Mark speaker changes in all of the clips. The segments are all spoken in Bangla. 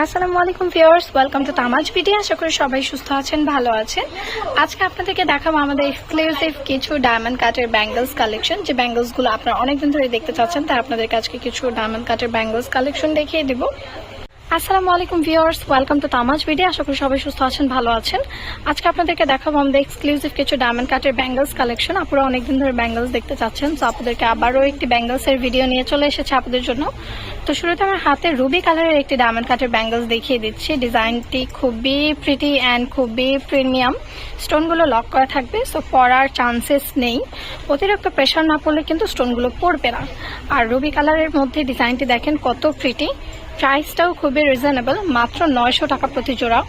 Speaker 1: আসসালামু আলাইকুম ভিউয়ার্স, ওয়েলকাম টু তামাজ ভিডিও। আশা করি সবাই সুস্থ আছেন, ভালো আছেন। আজকে আপনাদেরকে দেখাবো আমাদের এক্সক্লুসিভ কিছু ডায়মন্ড কাটের ব্যাঙ্গলস কালেকশন। যে ব্যাঙ্গলসগুলো আপনারা অনেকদিন ধরে দেখতে চাচ্ছেন, তাই আপনাদেরকে আজকে কিছু ডায়মন্ড কাটের ব্যাঙ্গলস কালেকশন দেখিয়ে দিব। আসসালামু আলাইকুম ভিউয়ার্স, ওয়েলকাম টু তামাজ ভিডিও। আশা করি সবাই সুস্থ আছেন, ভালো আছেন। আজকে আপনাদেরকে দেখাবো আমাদের এক্সক্লুসিভ কিছু ডায়মন্ড কাটের ব্যাঙ্গলস কালেকশন। আপনারা অনেকদিন ধরে ব্যাঙ্গলস দেখতে চাচ্ছেন, তো আপনাদেরকে আবারও একটি ব্যাঙ্গলসের ভিডিও নিয়ে চলে এসেছে আপনাদের জন্য। তো শুরুতে আমার হাতে রুবি কালারের একটি ডায়মন্ড কাটের ব্যাঙ্গলস দেখিয়ে দিচ্ছি। ডিজাইনটি খুবই প্রিটি অ্যান্ড খুবই প্রিমিয়াম। স্টোনগুলো লক করা থাকবে, সো পড়ার চান্সেস নেই। অতিরিক্ত প্রেশার না পড়লে কিন্তু স্টোনগুলো পড়বে না। আর রুবি কালারের মধ্যে ডিজাইনটি দেখেন কত প্রিটি। প্রাইসটাও খুবই রিজনেবল, মাত্র 900 টাকা প্রতি জোড়া।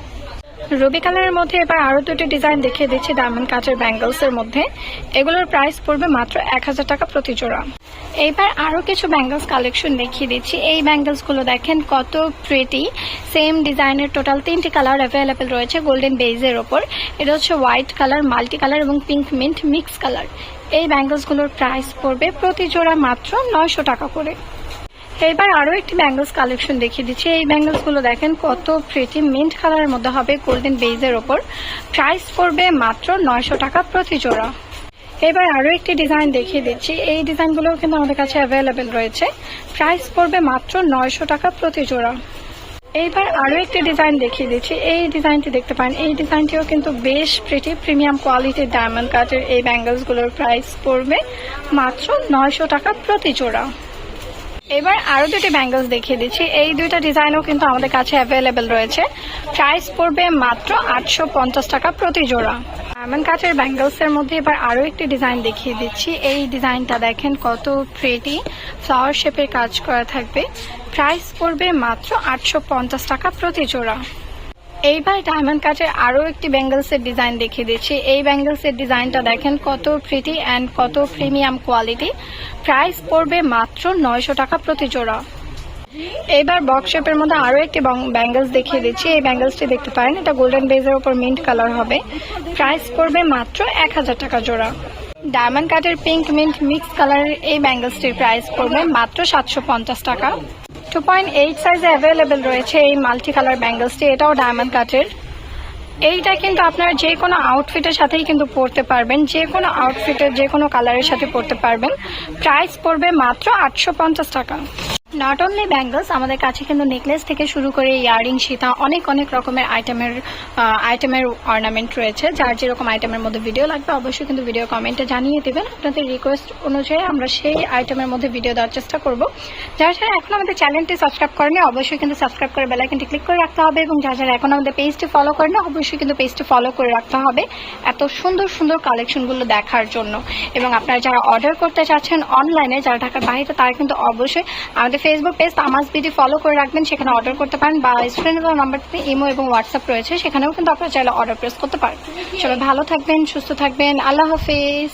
Speaker 1: রুবি কালারের মধ্যে এবার আরো দুটি ডিজাইন দেখিয়ে দিচ্ছি ডায়মন্ড কাটের ব্যাঙ্গলস এর মধ্যে। এগুলোর প্রাইস পড়বে মাত্র 1000 টাকা প্রতি জোড়া। এইবার আরো কিছু ব্যাঙ্গলস কালেকশন দেখিয়ে দিচ্ছি। এই ব্যাঙ্গলস গুলো দেখেন কত প্রিটি। সেম ডিজাইনের টোটাল 3টি কালার অ্যাভেলেবেল রয়েছে গোল্ডেন বেজের ওপর। এটা হচ্ছে হোয়াইট কালার, মাল্টি কালার এবং পিঙ্ক মিন্ট মিক্স কালার। এই ব্যাঙ্গলস গুলোর প্রাইস পড়বে প্রতি জোড়া মাত্র 900 টাকা করে। এবার আরো একটি ব্যাঙ্গলস কালেকশন দেখিয়ে দিচ্ছি। এই ব্যাঙ্গলস গুলো দেখেন কত প্রিটি, মিন্ট কালারের মধ্যে হবে গোল্ডেন বেজের ওপর। প্রাইস পড়বে মাত্র 900 টাকা প্রতি জোড়া। এবার আরো একটি ডিজাইন দেখিয়ে দিচ্ছি। এই ডিজাইনগুলোও কিন্তু আমাদের কাছে অ্যাভেলেবেল রয়েছে। প্রাইস পড়বে মাত্র 900 টাকা প্রতি জোড়া। এইবার আরো একটি ডিজাইন দেখিয়ে দিচ্ছি। এই ডিজাইনটি দেখতে পারেন, এই ডিজাইনটিও কিন্তু বেশ প্রিটি, প্রিমিয়াম কোয়ালিটির ডায়মন্ড কাটের এই ব্যাঙ্গলস গুলোর প্রাইস পড়বে মাত্র 900 টাকা প্রতি জোড়া। এবার আরো দুটি ব্যাঙ্গলস দেখিয়ে দিচ্ছি। এই দুইটা ডিজাইনও কিন্তু আমাদের কাছে অ্যাভেলেবেল রয়েছে। প্রাইস পড়বে মাত্র 850 টাকা প্রতি জোড়া। ডায়মন্ড কাটের ব্যাঙ্গলস এর মধ্যে এবার আরো একটি ডিজাইন দেখিয়ে দিচ্ছি। এই ডিজাইনটা দেখেন কত প্রিটি, ফ্লাওয়ার শেপের কাজ করা থাকবে। প্রাইস পড়বে মাত্র 850 টাকা প্রতি জোড়া। এইবার ডায়মন্ড কাটের আরো একটি ব্যাঙ্গলস এর ডিজাইন দেখিয়ে দিচ্ছি। এই ব্যাঙ্গলস এর ডিজাইনটা দেখেন কত প্রিটি অ্যান্ড কত প্রিমিয়াম কোয়ালিটি। প্রাইস পড়বে মাত্র 900 টাকা প্রতি জোড়া। এইবার বক্স শেপের মধ্যে আরো একটি ব্যাঙ্গলস দেখিয়ে দিচ্ছি। এই ব্যাঙ্গলসটি দেখতে পারেন, এটা গোল্ডেন বেজের উপর মিন্ট কালার হবে। প্রাইস পড়বে মাত্র 1000 টাকা জোড়া। ডায়মন্ড কাটের পিঙ্ক মিন্ট মিক্স কালারের এই ব্যাঙ্গলসটির প্রাইস পড়বে মাত্র 750 টাকা। 2.8 সাইজে অ্যাভেলেবেল রয়েছে এই মাল্টি কালার ব্যাঙ্গলসটি। এটাও ডায়মন্ড কাটের। এইটা কিন্তু আপনারা যে কোনো আউটফিটের সাথেই কিন্তু পরতে পারবেন, যে কোনো আউটফিটের যে কোনো কালারের সাথে পরতে পারবেন। প্রাইস পড়বে মাত্র 850 টাকা। নট অনলি ব্যাঙ্গলস, আমাদের কাছে কিন্তু নেকলেস থেকে শুরু করে ইয়ারিং, সীতা, অনেক অনেক রকমের আইটেমের অর্নামেন্ট রয়েছে। যার যেরকম আইটেমের মধ্যে ভিডিও লাগবে অবশ্যই কিন্তু ভিডিও কমেন্টে জানিয়ে দেবেন। আপনাদের রিকোয়েস্ট অনুযায়ী আমরা সেই আইটেমের মধ্যে ভিডিও দেওয়ার চেষ্টা করব। যারা যারা এখন আমাদের চ্যানেলটি সাবস্ক্রাইব করেনি অবশ্যই কিন্তু সাবস্ক্রাইব করে বেল আইকনটি ক্লিক করে রাখতে হবে, এবং যারা যারা এখন আমাদের পেজটি ফলো করেন অবশ্যই কিন্তু পেজটি ফলো করে রাখতে হবে এত সুন্দর সুন্দর কালেকশনগুলো দেখার জন্য। এবং আপনারা যারা অর্ডার করতে চাচ্ছেন অনলাইনে, যারা ঢাকার বাইরে, তারা কিন্তু অবশ্যই আমাদের ফেসবুক পেজ তামাজ বিডি ফলো করে রাখবেন, সেখানে অর্ডার করতে পারেন। বা স্ক্রিনে দেওয়া নাম্বারটিতে ইমো এবং হোয়াটসঅ্যাপ রয়েছে, সেখানেও কিন্তু আপনারা চাইলে অর্ডার প্লেস করতে পারেন। সবাই ভালো থাকবেন, সুস্থ থাকবেন, আল্লাহ হাফেজ।